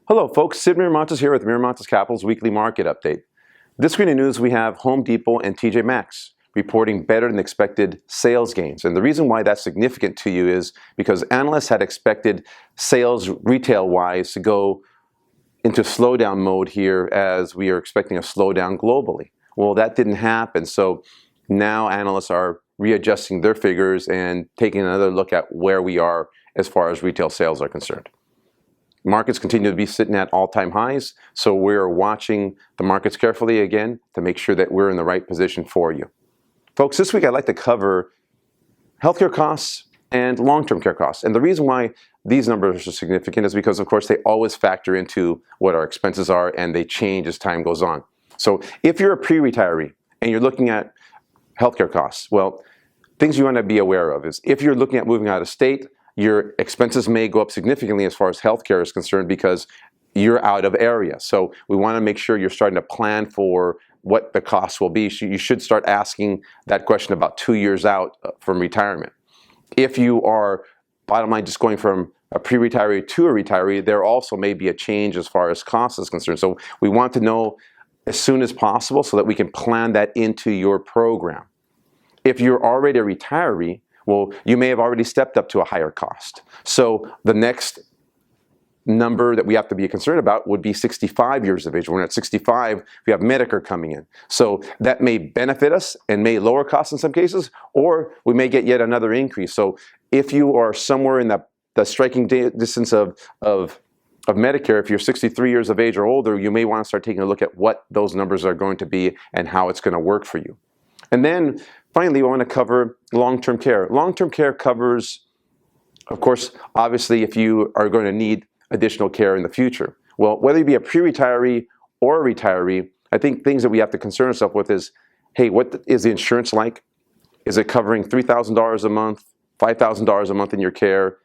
Hello folks, Sid Miramontes here with Miramontes Capital's weekly market update. This week in news we have Home Depot and TJ Maxx reporting better than expected sales gains. And the reason why that's significant to you is because analysts had expected sales retail-wise to go into slowdown mode here as we are expecting a slowdown globally. Well, that didn't happen, so now analysts are readjusting their figures and taking another look at where we are as far as retail sales are concerned. Markets continue to be sitting at all-time highs, so we're watching the markets carefully again to make sure that we're in the right position for you. Folks, this week I'd like to cover healthcare costs and long-term care costs. And the reason why these numbers are significant is because, of course, they always factor into what our expenses are and they change as time goes on. So if you're a pre-retiree and you're looking at healthcare costs, well, things you want to be aware of is if you're looking at moving out of state, your expenses may go up significantly as far as healthcare is concerned because you're out of area. So we want to make sure you're starting to plan for what the costs will be. So you should start asking that question about 2 years out from retirement. If you are, bottom line, just going from a pre-retiree to a retiree, there also may be a change as far as cost is concerned. So we want to know as soon as possible so that we can plan that into your program. If you're already a retiree, well, you may have already stepped up to a higher cost. So the next number that we have to be concerned about would be 65 years of age. When we're at 65, we have Medicare coming in. So that may benefit us and may lower costs in some cases, or we may get yet another increase. So if you are somewhere in the striking distance of Medicare, if you're 63 years of age or older, you may want to start taking a look at what those numbers are going to be and how it's going to work for you. And then finally, we want to cover long-term care. Long-term care covers, of course, obviously, if you are going to need additional care in the future. Well, whether you be a pre-retiree or a retiree, I think things that we have to concern ourselves with is, hey, what is the insurance like? Is it covering $3,000 a month, $5,000 a month in your care?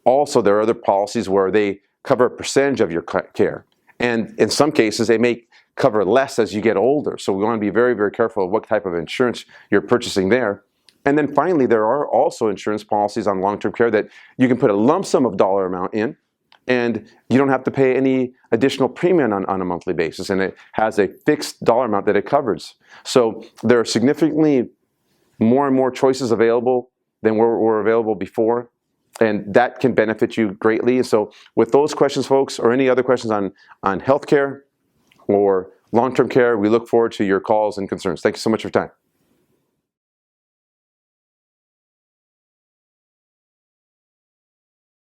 Also, there are other policies where they cover a percentage of your care. And in some cases, they may cover less as you get older. So we want to be very, very careful of what type of insurance you're purchasing there. And then finally, there are also insurance policies on long-term care that you can put a lump sum of dollar amount in, and you don't have to pay any additional premium on a monthly basis. And it has a fixed dollar amount that it covers. So there are significantly more and more choices available than were available before. And that can benefit you greatly. So with those questions, folks, or any other questions on healthcare or long-term care, we look forward to your calls and concerns. Thank you so much for your time.